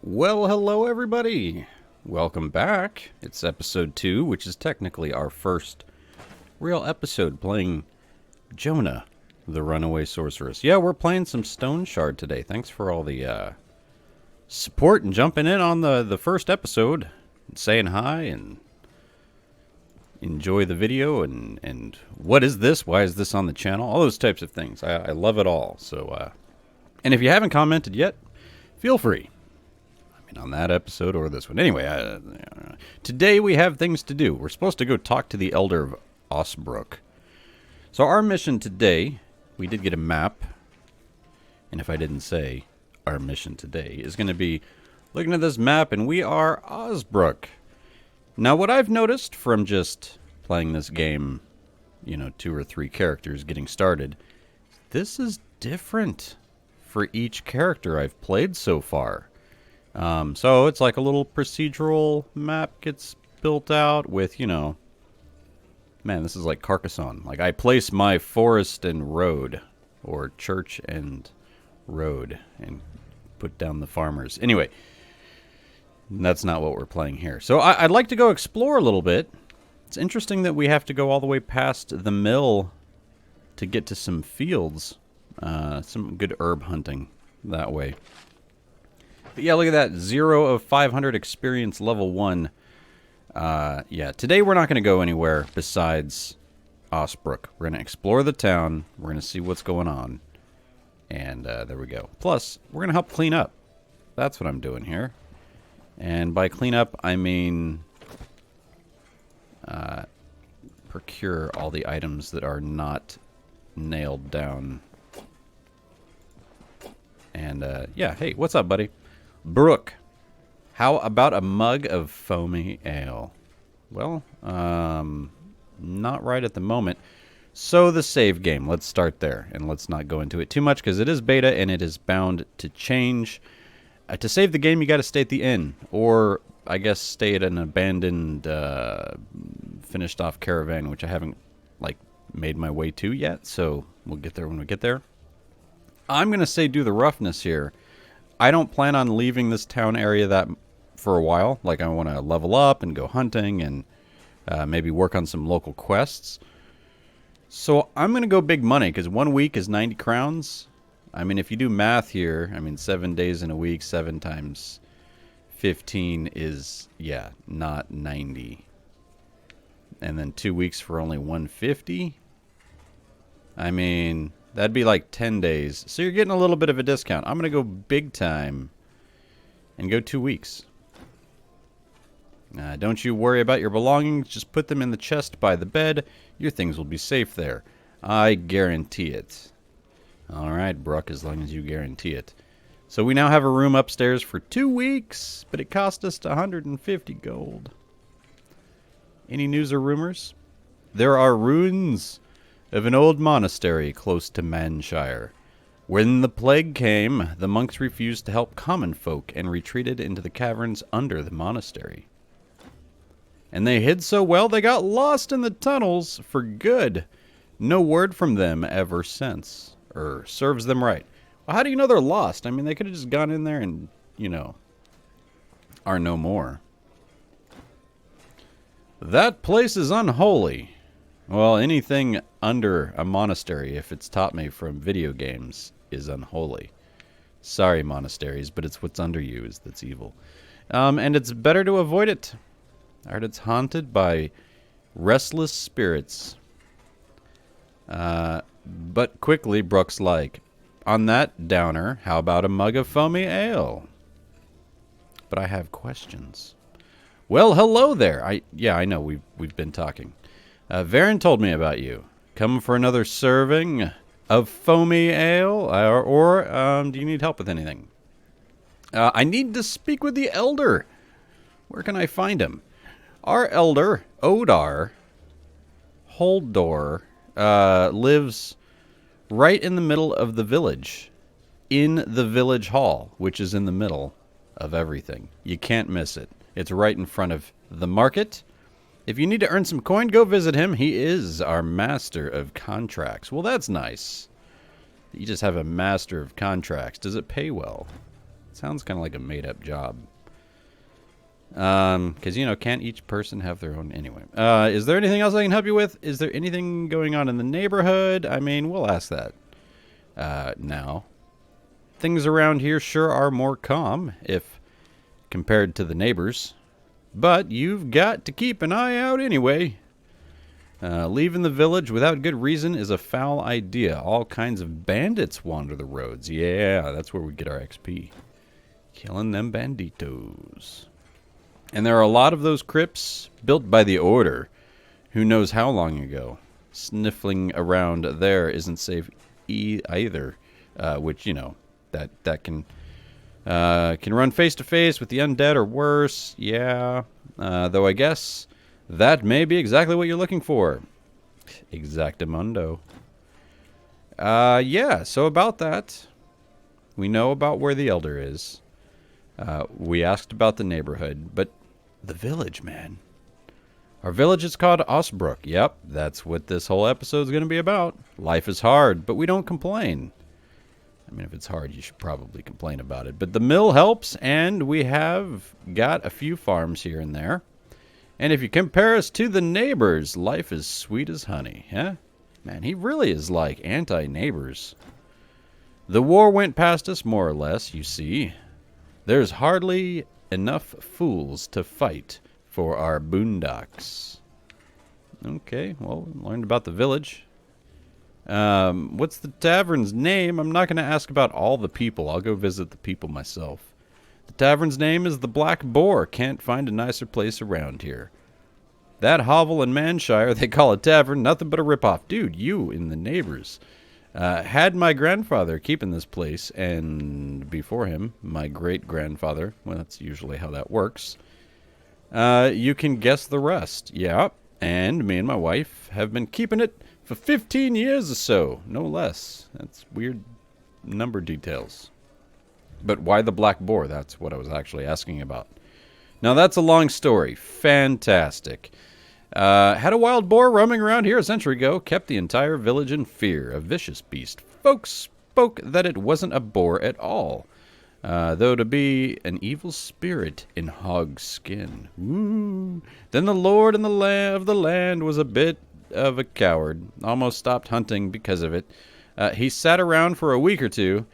Well, hello everybody. Welcome back. It's episode 2, which is technically our first real episode playing Jonah, the Runaway Sorceress. Yeah, we're playing some Stoneshard today. Thanks for all the support and jumping in on the first episode, and saying hi and enjoy the video and what is this? Why is this on the channel? All those types of things. I love it all. So, and if you haven't commented yet, feel free. On that episode or this one. Anyway, today we have things to do. We're supposed to go talk to the Elder of Osbrook. So our mission today, we did get a map. And if I didn't say, our mission today is going to be looking at this map, and we are Osbrook. Now what I've noticed from just playing this game, 2 or 3 characters getting started, this is different for each character I've played so far. So it's like a little procedural map gets built out with, man, this is like Carcassonne. Like, I place my forest and road, or church and road, and put down the farmers. Anyway, that's not what we're playing here. So I'd like to go explore a little bit. It's interesting that we have to go all the way past the mill to get to some fields. Some good herb hunting that way. But yeah, look at that. 0 of 500 experience, level 1. Yeah, today we're not going to go anywhere besides Osbrook. We're going to explore the town. We're going to see what's going on. And there we go. Plus, we're going to help clean up. That's what I'm doing here. And by clean up, I mean procure all the items that are not nailed down. And yeah, hey, what's up, buddy? Brooke, how about a mug of foamy ale? Well, not right at the moment. So the save game, let's start there. And let's not go into it too much because it is beta and it is bound to change. To save the game, you got to stay at the inn. Or, I guess, stay at an abandoned, finished off caravan, which I haven't, made my way to yet. So we'll get there when we get there. I'm going to say do the roughness here. I don't plan on leaving this town area for a while. Like, I want to level up and go hunting and maybe work on some local quests. So I'm going to go big money because 1 week is 90 crowns. I mean, if you do math here, 7 days in a week, 7 times 15 is, yeah, not 90. And then 2 weeks for only 150. That'd be like 10 days. So you're getting a little bit of a discount. I'm going to go big time and go 2 weeks. Don't you worry about your belongings. Just put them in the chest by the bed. Your things will be safe there. I guarantee it. All right, Brooke, as long as you guarantee it. So we now have a room upstairs for 2 weeks, but it cost us 150 gold. Any news or rumors? There are ruins of an old monastery close to Manshire. When the plague came, the monks refused to help common folk and retreated into the caverns under the monastery. And they hid so well they got lost in the tunnels for good. No word from them ever since. Serves them right. Well, how do you know they're lost? They could have just gone in there and, are no more. That place is unholy. Well, anything under a monastery, if it's taught me from video games, is unholy. Sorry, monasteries, but it's what's under you that's evil. And it's better to avoid it. I heard it's haunted by restless spirits. But quickly, Brooke's like, on that downer, how about a mug of foamy ale? But I have questions. Well, hello there. I know we've been talking. Varen told me about you. Come for another serving of foamy ale? Or do you need help with anything? I need to speak with the Elder. Where can I find him? Our Elder, Odar Holdor, lives right in the middle of the village. In the village hall, which is in the middle of everything. You can't miss it. It's right in front of the market. If you need to earn some coin, go visit him. He is our master of contracts. Well, that's nice. You just have a master of contracts. Does it pay well? Sounds kind of like a made-up job. Because, you know, can't each person have their own... Anyway. Is there anything else I can help you with? Is there anything going on in the neighborhood? I mean, we'll ask that now. Things around here sure are more calm, if compared to the neighbors. But you've got to keep an eye out anyway. Leaving the village without good reason is a foul idea. All kinds of bandits wander the roads. Yeah, that's where we get our XP. Killing them banditos. And there are a lot of those crypts built by the Order. Who knows how long ago. Sniffling around there isn't safe either. Which, you know, that can run face to face with the undead or worse. Yeah. Though I guess that may be exactly what you're looking for. Exactamundo. Yeah, so about that. We know about where the Elder is. We asked about the neighborhood, but the village, man. Our village is called Osbrook. Yep, that's what this whole episode is going to be about. Life is hard, but we don't complain. I mean, if it's hard, you should probably complain about it. But the mill helps, and we have got a few farms here and there. And if you compare us to the neighbors, life is sweet as honey, huh? Man, he really is like anti-neighbors. The war went past us, more or less, you see. There's hardly enough fools to fight for our boondocks. Okay, well, learned about the village. What's the tavern's name? I'm not going to ask about all the people. I'll go visit the people myself. The tavern's name is the Black Boar. Can't find a nicer place around here. That hovel in Manshire they call a tavern, nothing but a ripoff. Dude, you and the neighbors. Had my grandfather keeping this place, and before him, my great-grandfather. Well, that's usually how that works. You can guess the rest. Yeah, and me and my wife have been keeping it for 15 years or so, no less. That's weird number details. But why the Black Boar? That's what I was actually asking about. Now, that's a long story. Fantastic. Had a wild boar roaming around here a century ago, kept the entire village in fear. A vicious beast. Folks spoke that it wasn't a boar at all, though to be an evil spirit in hog's skin. Ooh. Then the lord and of the land was a bit of a coward. Almost stopped hunting because of it. He sat around for a week or two,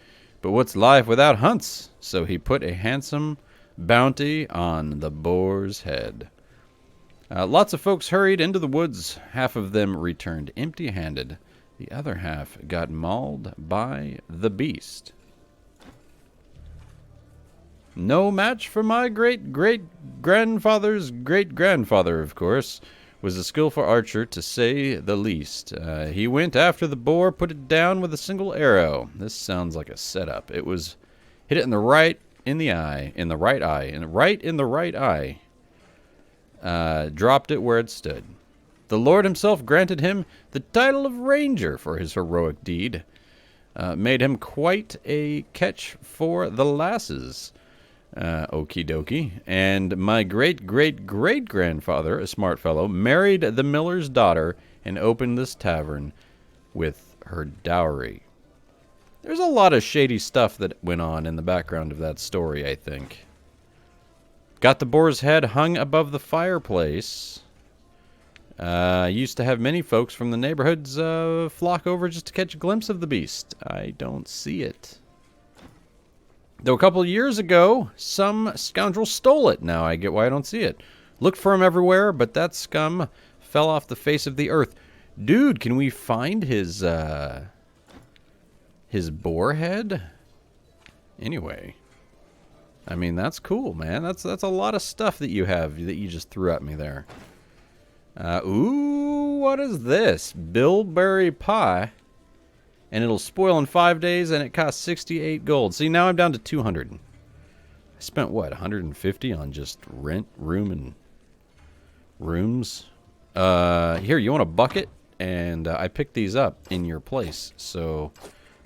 but what's life without hunts? So he put a handsome bounty on the boar's head. Lots of folks hurried into the woods. Half of them returned empty-handed. The other half got mauled by the beast. No match for my great-great-grandfather's great-grandfather, of course. Was a skillful archer, to say the least. He went after the boar, put it down with a single arrow. This sounds like a setup. It was hit it in the right eye. Dropped it where it stood. The Lord himself granted him the title of Ranger for his heroic deed. Made him quite a catch for the lasses. Okie dokie. And my great-great-great-grandfather, a smart fellow, married the miller's daughter and opened this tavern with her dowry. There's a lot of shady stuff that went on in the background of that story, I think. Got the boar's head hung above the fireplace. Used to have many folks from the neighborhoods flock over just to catch a glimpse of the beast. I don't see it. Though a couple of years ago, some scoundrel stole it. Now I get why I don't see it. Looked for him everywhere, but that scum fell off the face of the earth. Dude, can we find his boar head? Anyway. I mean, that's cool, man. That's a lot of stuff that you have that you just threw at me there. Ooh, what is this? Bilberry pie. And it'll spoil in 5 days, and it costs 68 gold. See, now I'm down to 200. I spent, what, 150 on just rent, room, and rooms? Here, you want a bucket? And I picked these up in your place. So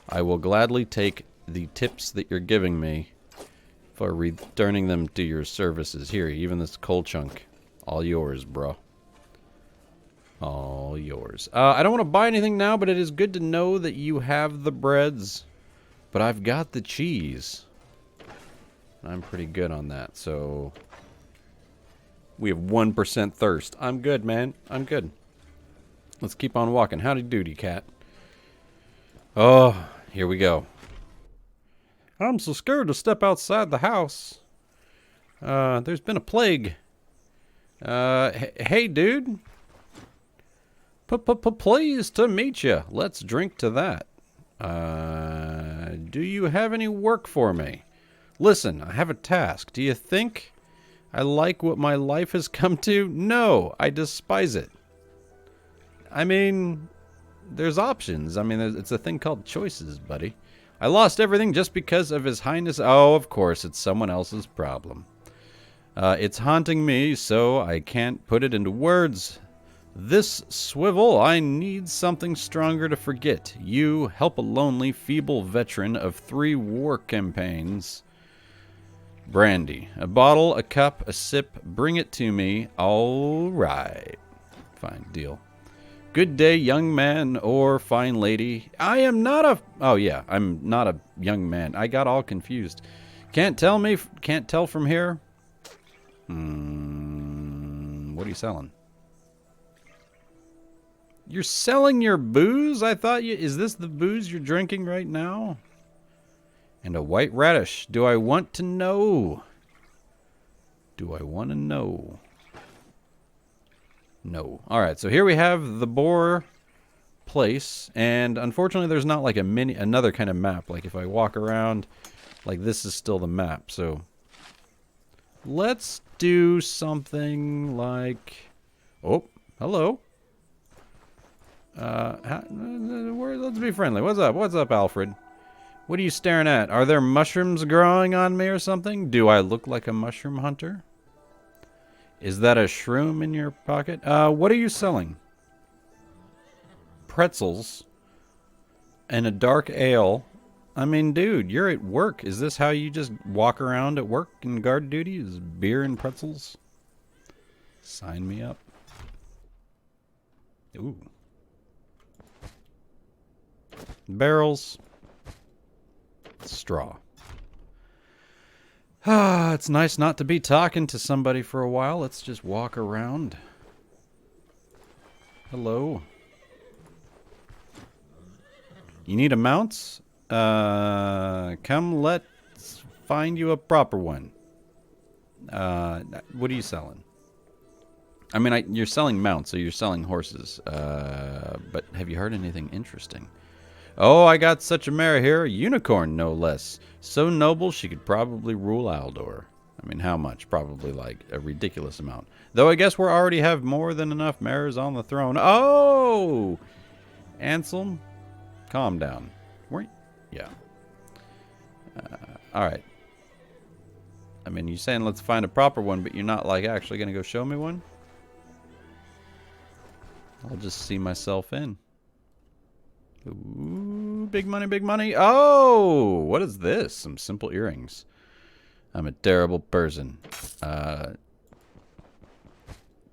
I will gladly take the tips that you're giving me for returning them to your services. Here, even this coal chunk. All yours, bro. All yours. I don't want to buy anything now, but it is good to know that you have the breads. But I've got the cheese. I'm pretty good on that. So we have 1% thirst. I'm good, man. I'm good. Let's keep on walking. Howdy doody, cat. Oh, here we go. I'm so scared to step outside the house. There's been a plague. Hey, dude. Pleased to meet you. Let's drink to that. Do you have any work for me? Listen, I have a task. Do you think I like what my life has come to? No, I despise it. I mean, there's options. I mean, it's a thing called choices, buddy. I lost everything just because of His Highness. Oh, of course, it's someone else's problem. It's haunting me, so I can't put it into words. This swivel, I need something stronger to forget. You help a lonely, feeble veteran of 3 war campaigns. Brandy. A bottle, a cup, a sip. Bring it to me. All right. Fine, deal. Good day, young man or fine lady. I am not a... Oh, yeah, I'm not a young man. I got all confused. Can't tell from here? What are you selling? You're selling your booze? I thought you... Is this the booze you're drinking right now? And a white radish. Do I want to know? Do I want to know? No. Alright, so here we have the Boar place. And unfortunately there's not like another kind of map. Like if I walk around, like this is still the map. So let's do something like... Oh, hello. Let's be friendly. What's up? What's up, Alfred? What are you staring at? Are there mushrooms growing on me or something? Do I look like a mushroom hunter? Is that a shroom in your pocket? What are you selling? Pretzels. And a dark ale. I mean, dude, you're at work. Is this how you just walk around at work in guard duty? Is beer and pretzels? Sign me up. Ooh. Barrels. Straw. Ah, it's nice not to be talking to somebody for a while. Let's just walk around. Hello. You need a mount? Come let's find you a proper one. What are you selling? I mean, you're selling mounts, so you're selling horses. But have you heard anything interesting? Oh, I got such a mare here, a unicorn no less. So noble she could probably rule Aldor. I mean, how much? Probably like a ridiculous amount. Though I guess we already have more than enough mares on the throne. Oh! Anselm, calm down. Yeah. Alright. I mean, you're saying let's find a proper one, but you're not like actually going to go show me one? I'll just see myself in. Ooh, big money, big money. Oh, what is this? Some simple earrings. I'm a terrible person.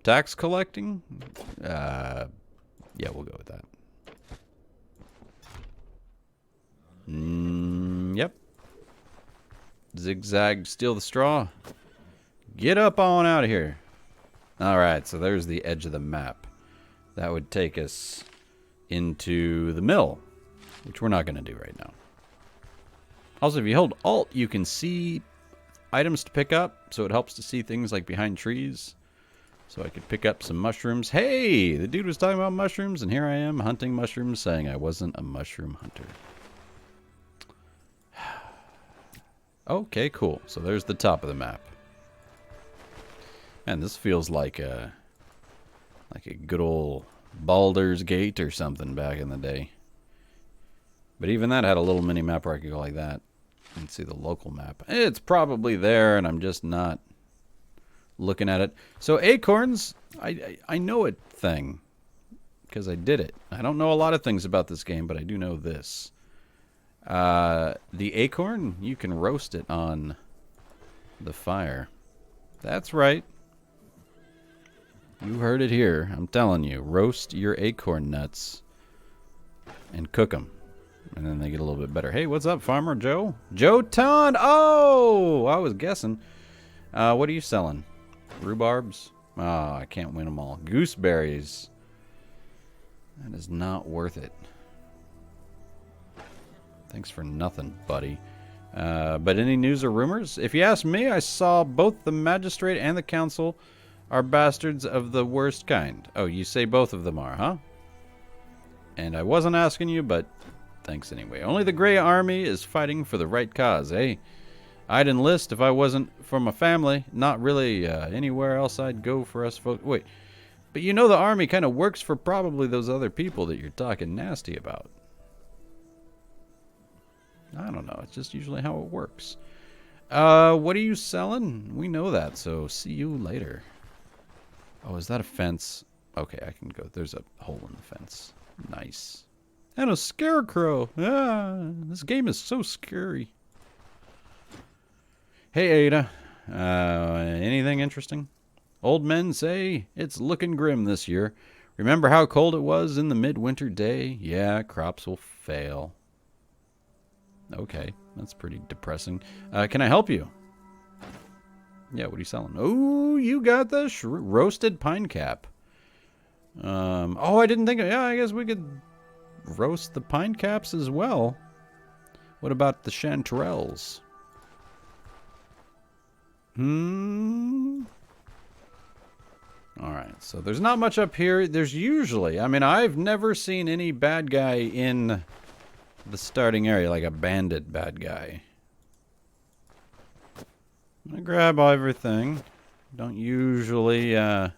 Tax collecting? Yeah, we'll go with that. Yep. Zigzag, steal the straw. Get up on out of here. Alright, so there's the edge of the map. That would take us into the mill, which we're not going to do right now. Also, if you hold Alt, you can see items to pick up, so it helps to see things like behind trees. So I could pick up some mushrooms. Hey, the dude was talking about mushrooms, and here I am hunting mushrooms, saying I wasn't a mushroom hunter. Okay, cool. So there's the top of the map. And this feels like a good old Baldur's Gate or something back in the day. But even that had a little mini map where I could go like that and see the local map. It's probably there, and I'm just not looking at it. So acorns, I know a thing because I did it. I don't know a lot of things about this game, but I do know this. The acorn, you can roast it on the fire. That's right. You heard it here. I'm telling you. Roast your acorn nuts and cook them. And then they get a little bit better. Hey, what's up, Farmer Joe? Joe Ton! Oh! I was guessing. What are you selling? Rhubarbs? Oh, I can't win them all. Gooseberries. That is not worth it. Thanks for nothing, buddy. But any news or rumors? If you ask me, I saw both the magistrate and the council are bastards of the worst kind. Oh, you say both of them are, huh? And I wasn't asking you, but thanks anyway. Only the Grey Army is fighting for the right cause, eh? I'd enlist if I wasn't for my family. Not really anywhere else I'd go for us folks. Wait, but you know the army kind of works for probably those other people that you're talking nasty about. I don't know. It's just usually how it works. What are you selling? We know that, so see you later. Oh, is that a fence? Okay, I can go. There's a hole in the fence. Nice. And a scarecrow. Ah, this game is so scary. Hey, Ada. Anything interesting? Old men say it's looking grim this year. Remember how cold it was in the midwinter day? Yeah, crops will fail. Okay, that's pretty depressing. Can I help you? Yeah, what are you selling? Oh, you got the roasted pine cap. Oh, I didn't think of... Yeah, I guess we could roast the pine caps as well. What about the chanterelles? Alright, so there's not much up here. There's usually... I mean, I've never seen any bad guy in the starting area, like a bandit bad guy. I'm gonna grab everything. Don't usually... we're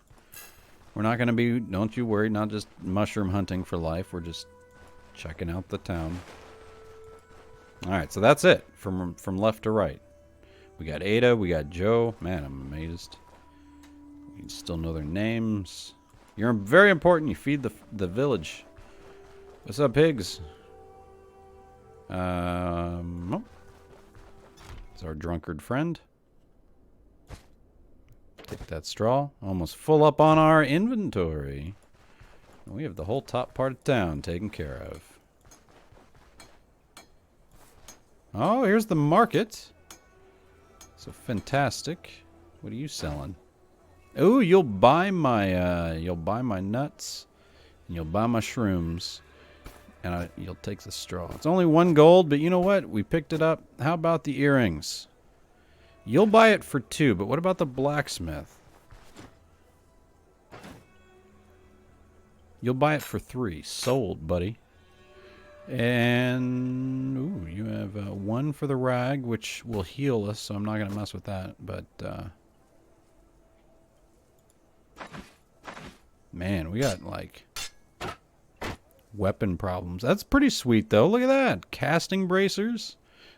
not gonna be... Don't you worry, not just mushroom hunting for life. We're just checking out the town. Alright, so that's it. From left to right. We got Ada, we got Joe. Man, I'm amazed. We can still know their names. You're very important. You feed the village. What's up, pigs? Oh. It's our drunkard friend. Take that straw. Almost full up on our inventory. We have the whole top part of town taken care of. Oh, here's the market. So fantastic. What are you selling? Oh, you'll buy my nuts, and you'll buy my shrooms, and you'll take the straw. It's only 1 gold, but you know what? We picked it up. How about the earrings? You'll buy it for 2, but what about the blacksmith? You'll buy it for 3. Sold, buddy. And ooh, you have 1 for the rag, which will heal us, so I'm not gonna mess with that. But man, we got like weapon problems. That's pretty sweet, though. Look at that, casting bracers.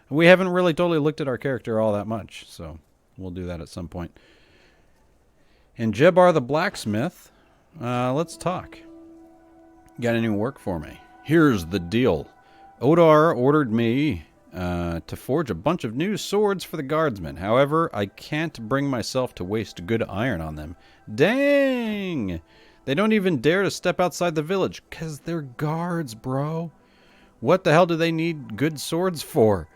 We haven't really totally looked at our character all that much, so we'll do that at some point. And Jebar the blacksmith, let's talk. Got any work for me? Here's the deal. Odar ordered me to forge a bunch of new swords for the guardsmen. However, I can't bring myself to waste good iron on them. Dang! They don't even dare to step outside the village, 'cause they're guards, bro. What the hell do they need good swords for?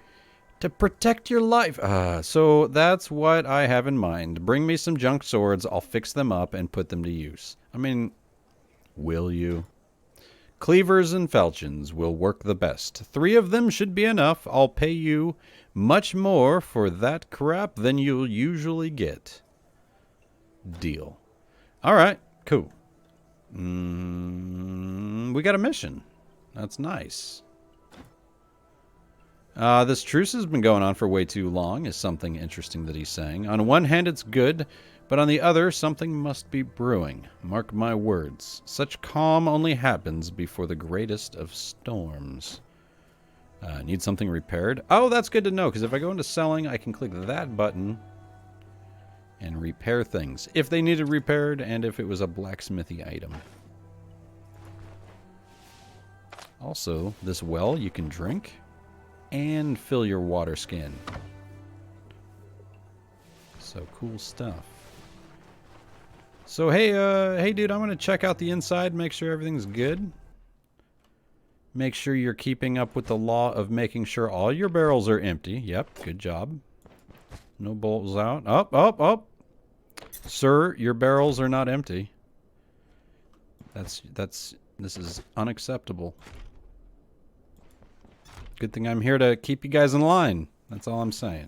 To protect your life. So that's what I have in mind. Bring me some junk swords, I'll fix them up and put them to use. I mean, will you? Cleavers and falchions will work the best. 3 of them should be enough. I'll pay you much more for that crap than you'll usually get. Deal. Alright, cool. We got a mission. That's nice. This truce has been going on for way too long, is something interesting that he's saying. On one hand, it's good, but on the other, something must be brewing. Mark my words. Such calm only happens before the greatest of storms. Need something repaired? Oh, that's good to know, because if I go into selling, I can click that button and repair things. If they needed repaired, and if it was a blacksmithy item. Also, this well you can drink and fill your water skin. So cool stuff. So hey, hey dude, I'm gonna check out the inside, make sure everything's good. Make sure you're keeping up with the law of making sure all your barrels are empty. Yep, good job. No bolts out. Up, up, up. Sir, your barrels are not empty. This is unacceptable. Good thing I'm here to keep you guys in line. That's all I'm saying.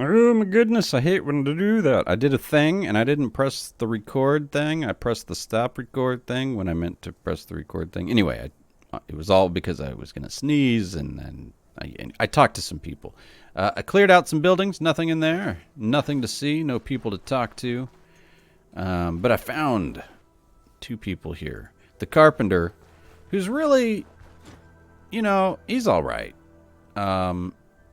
Oh my goodness, I hate when to do that. I did a thing and I didn't press the record thing. I pressed the stop record thing when I meant to press the record thing. Anyway, it was all because I was going to sneeze and I talked to some people. I cleared out some buildings, nothing in there. Nothing to see, no people to talk to. But I found 2 people here. The carpenter, who's really, you know, he's all right.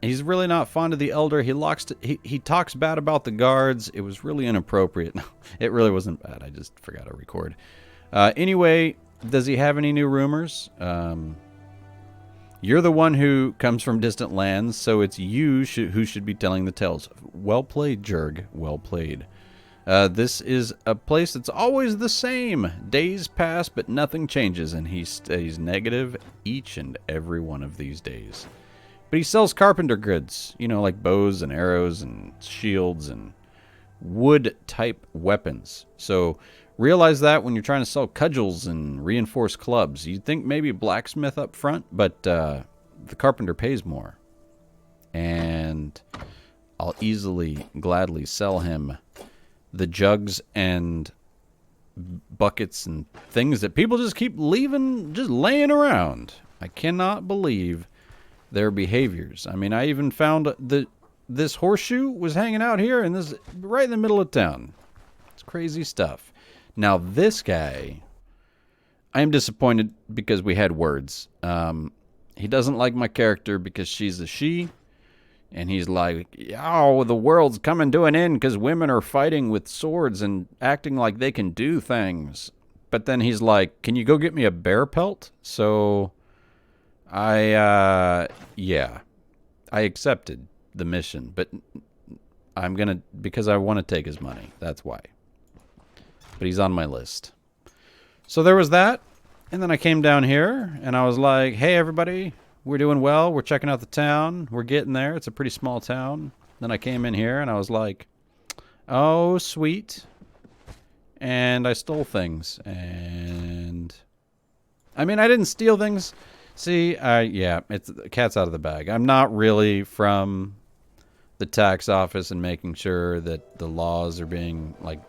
He's really not fond of the elder. He talks bad about the guards. It was really inappropriate. No, it really wasn't bad. I just forgot to record. Anyway, does he have any new rumors? You're the one who comes from distant lands, so it's you who should be telling the tales. Well played, Jurg. Well played. This is a place that's always the same. Days pass, but nothing changes, and he stays negative each and every one of these days. But he sells carpenter goods, you know, like bows and arrows and shields and wood-type weapons. So realize that when you're trying to sell cudgels and reinforced clubs. You'd think maybe blacksmith up front, but the carpenter pays more. And I'll gladly sell him the jugs and buckets and things that people just keep leaving, just laying around. I cannot believe their behaviors. I mean, I even found this horseshoe was hanging out here and this right in the middle of town. It's crazy stuff. Now this guy, I am disappointed because we had words. He doesn't like my character because she's a she. And he's like, oh, the world's coming to an end because women are fighting with swords and acting like they can do things. But then he's like, can you go get me a bear pelt? So I accepted the mission. But because I want to take his money. That's why. But he's on my list. So there was that. And then I came down here and I was like, hey, everybody. We're doing well. We're checking out the town. We're getting there. It's a pretty small town. Then I came in here and I was like, oh, sweet. And I stole things. And I mean, I didn't steal things. See, it's the cat's out of the bag. I'm not really from the tax office and making sure that the laws are being like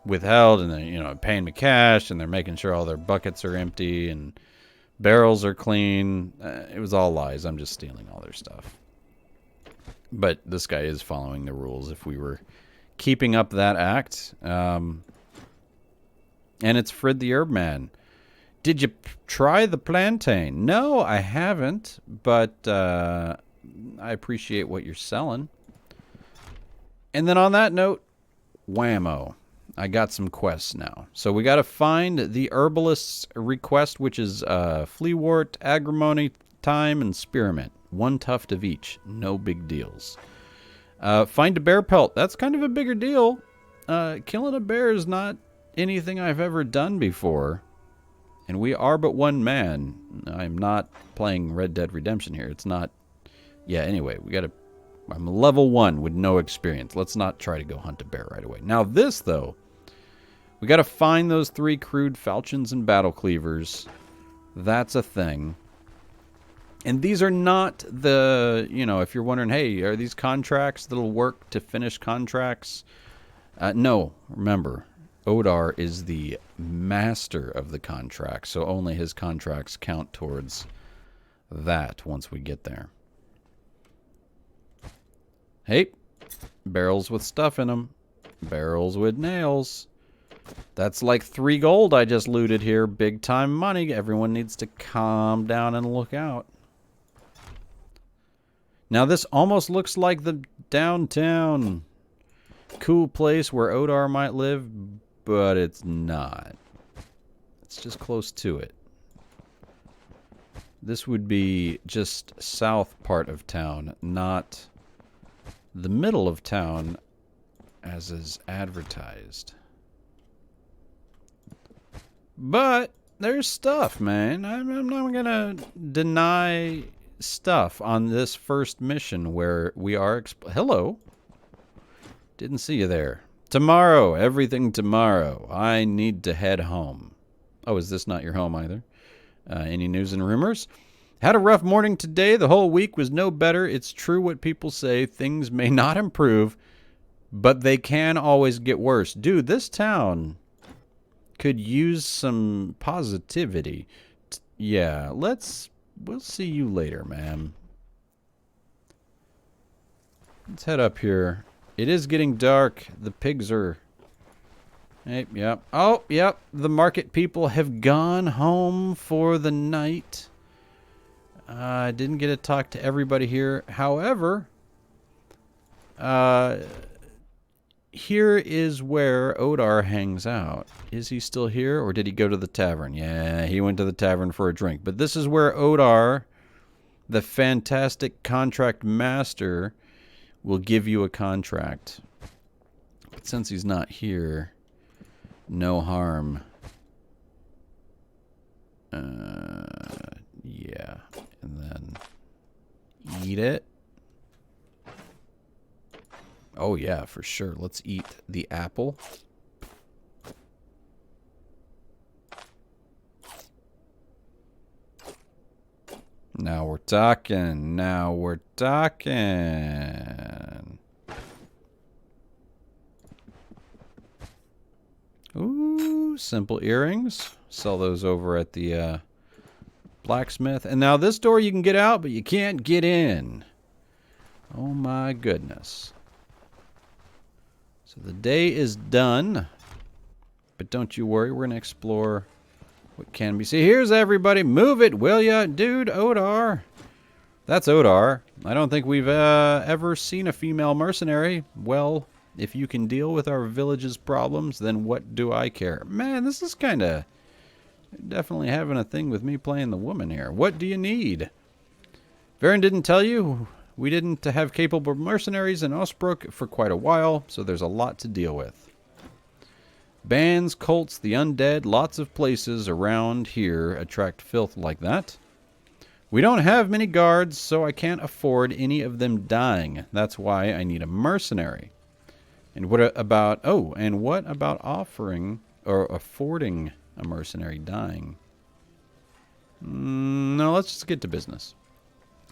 withheld and they're, paying me cash and they're making sure all their buckets are empty and barrels are clean. It was all lies. I'm just stealing all their stuff. But this guy is following the rules if we were keeping up that act. And it's Frid the Herb Man. Did you try the plantain? No, I haven't. But I appreciate what you're selling. And then on that note, whammo. I got some quests now. So we got to find the herbalist's request, which is fleawort, agrimony, thyme, and spearmint. 1 tuft of each. No big deals. Find a bear pelt. That's kind of a bigger deal. Killing a bear is not anything I've ever done before. And we are but one man. I'm not playing Red Dead Redemption here. It's not... Yeah, anyway, we got to... I'm level 1 with no experience. Let's not try to go hunt a bear right away. Now this, though... We got to find those 3 crude falchions and battle cleavers. That's a thing. And these are not the, if you're wondering, hey, are these contracts that'll work to finish contracts? No, remember, Odar is the master of the contract, so only his contracts count towards that once we get there. Hey, barrels with stuff in them. Barrels with nails. That's like 3 gold I just looted here. Big time money. Everyone needs to calm down and look out. Now this almost looks like the downtown cool place where Odar might live, but it's not. It's just close to it. This would be just south part of town, not the middle of town as is advertised. But there's stuff, man. I'm not gonna deny stuff on this first mission where we are. Hello. Didn't see you there. Tomorrow, everything tomorrow. I need to head home. Oh, is this not your home either? Any news and rumors? Had a rough morning today. The whole week was no better. It's true what people say. Things may not improve, but they can always get worse. Dude, this town could use some positivity. Yeah, we'll see you later, ma'am. Let's head up here. It is getting dark. The pigs are... Hey, yep. Oh, yep. The market people have gone home for the night. I didn't get to talk to everybody here. However, here is where Odar hangs out. Is he still here, or did he go to the tavern? Yeah, he went to the tavern for a drink. But this is where Odar, the fantastic contract master, will give you a contract. But since he's not here, no harm. Yeah. And then eat it. Oh, yeah, for sure. Let's eat the apple. Now we're talking. Now we're talking. Ooh, simple earrings. Sell those over at the blacksmith. And now this door you can get out, but you can't get in. Oh my goodness. So the day is done. But don't you worry, we're going to explore what can be seen. Here's everybody. Move it, will ya? Dude, Odar. That's Odar. I don't think we've ever seen a female mercenary. Well, if you can deal with our village's problems, then what do I care? Man, this is kind of definitely having a thing with me playing the woman here. What do you need? Varen didn't tell you. We didn't have capable mercenaries in Osbrook for quite a while, so there's a lot to deal with. Bands, cults, the undead, lots of places around here attract filth like that. We don't have many guards, so I can't afford any of them dying. That's why I need a mercenary. And what about offering or affording a mercenary dying? No, let's just get to business.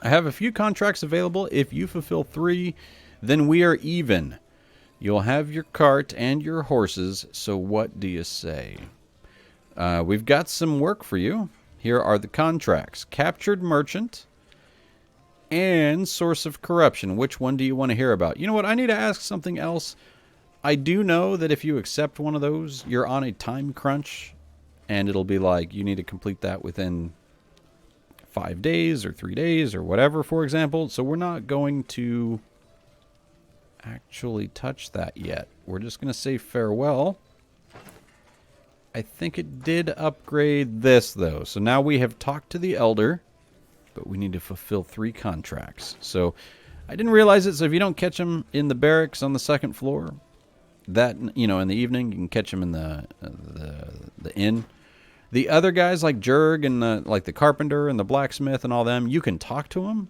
I have a few contracts available. If you fulfill 3, then we are even. You'll have your cart and your horses, so what do you say? We've got some work for you. Here are the contracts. Captured merchant and source of corruption. Which one do you want to hear about? You know what? I need to ask something else. I do know that if you accept one of those, you're on a time crunch, and it'll be like you need to complete that within 5 days or 3 days or whatever, for example. So we're not going to actually touch that yet. We're just going to say farewell. I think it did upgrade this, though. So now we have talked to the elder, but we need to fulfill 3 contracts. So I didn't realize it. So if you don't catch them in the barracks on the 2nd floor, that, you know, in the evening, you can catch them in the inn. The other guys like Jurg and the carpenter and the blacksmith and all them, you can talk to them,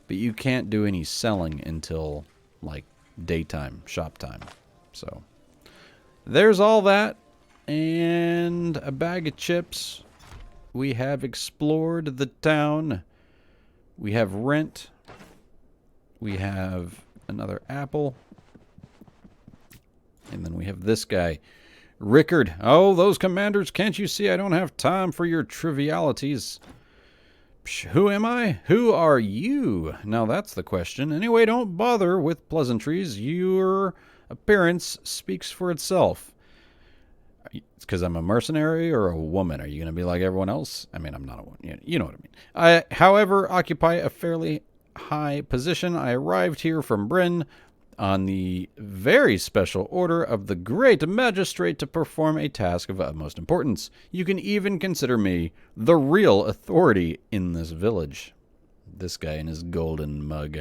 but you can't do any selling until like daytime, shop time. So there's all that and a bag of chips. We have explored the town. We have rent. We have another apple. And then we have this guy, Rickard. Oh, those commanders, can't you see I don't have time for your trivialities? Psh, who am I? Who are you? Now that's the question. Anyway, don't bother with pleasantries. Your appearance speaks for itself. It's because I'm a mercenary or a woman. Are you going to be like everyone else? I mean, I'm not a woman. You know what I mean. I, however, occupy a fairly high position. I arrived here from Bryn on the very special order of the great magistrate to perform a task of utmost importance. You can even consider me the real authority in this village. This guy in his golden mug.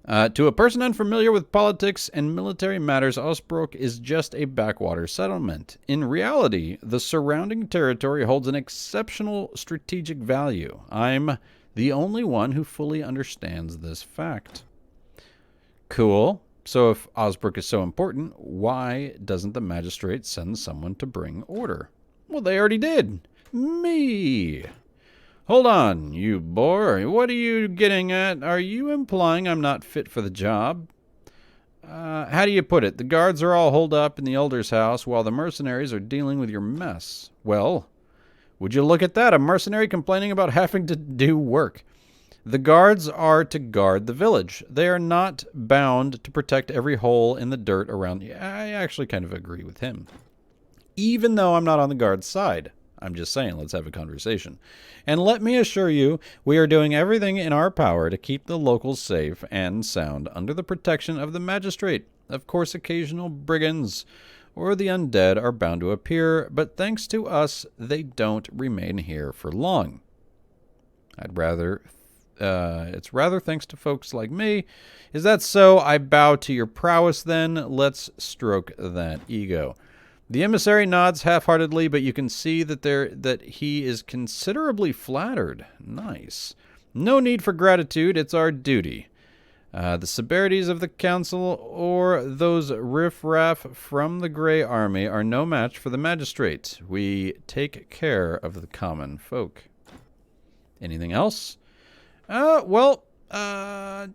To a person unfamiliar with politics and military matters, Osbrook is just a backwater settlement. In reality, the surrounding territory holds an exceptional strategic value. I'm the only one who fully understands this fact. Cool. So if Osbrook is so important, why doesn't the magistrate send someone to bring order? Well, they already did. Me. Hold on, you boy. What are you getting at? Are you implying I'm not fit for the job? How do you put it? The guards are all holed up in the elder's house while the mercenaries are dealing with your mess. Well, would you look at that? A mercenary complaining about having to do work. The guards are to guard the village. They are not bound to protect every hole in the dirt around you. I actually kind of agree with him. Even though I'm not on the guard's side. I'm just saying, let's have a conversation. And let me assure you, we are doing everything in our power to keep the locals safe and sound under the protection of the magistrate. Of course, occasional brigands or the undead are bound to appear, but thanks to us, they don't remain here for long. It's rather thanks to folks like me. Is that so? I bow to your prowess then. Let's stroke that ego. The emissary nods half-heartedly, but you can see that he is considerably flattered. Nice. No need for gratitude. It's our duty. The severities of the council or those riff-raff from the Grey Army are no match for the magistrate. We take care of the common folk. Anything else?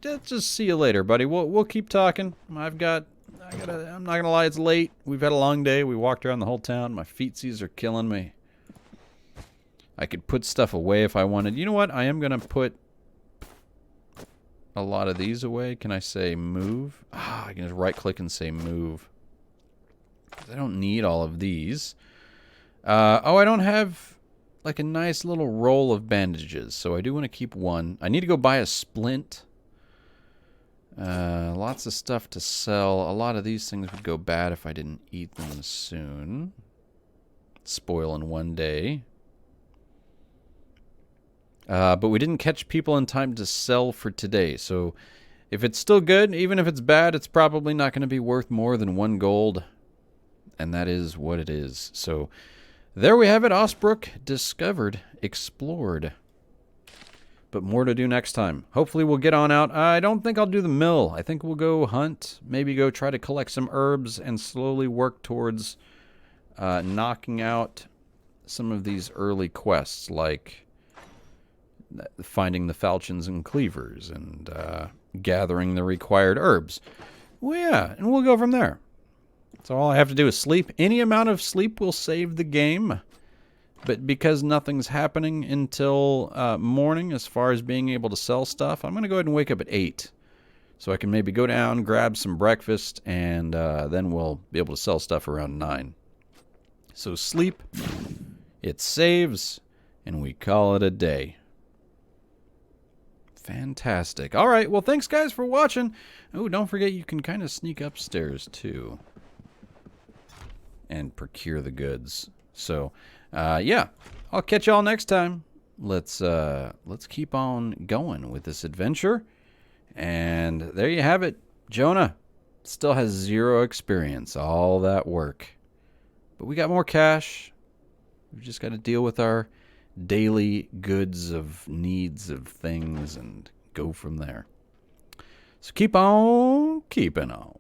Just see you later, buddy. We'll keep talking. I'm not gonna lie, it's late. We've had a long day. We walked around the whole town. My feetsies are killing me. I could put stuff away if I wanted. You know what? I am gonna put a lot of these away. Can I say move? I can just right click and say move. I don't need all of these. I don't have like a nice little roll of bandages, so I do want to keep one. I need to go buy a splint. Lots of stuff to sell. A lot of these things would go bad if I didn't eat them soon. Spoil in one day. But we didn't catch people in time to sell for today. So if it's still good, even if it's bad, it's probably not going to be worth more than 1 gold. And that is what it is. So there we have it. Osbrook discovered, explored. But more to do next time. Hopefully we'll get on out. I don't think I'll do the mill. I think we'll go hunt. Maybe go try to collect some herbs and slowly work towards knocking out some of these early quests, like finding the falchions and cleavers and gathering the required herbs. Well, yeah, and we'll go from there. So all I have to do is sleep. Any amount of sleep will save the game. But because nothing's happening until morning as far as being able to sell stuff, I'm going to go ahead and wake up at 8. So I can maybe go down, grab some breakfast, and then we'll be able to sell stuff around 9. So sleep, it saves, and we call it a day. Fantastic. All right, well, thanks, guys, for watching. Oh, don't forget you can kind of sneak upstairs, too, and procure the goods. So... yeah, I'll catch y'all next time. Let's keep on going with this adventure. And there you have it. Jonah still has 0 experience, all that work. But we got more cash. We've just got to deal with our daily goods of needs of things and go from there. So keep on keeping on.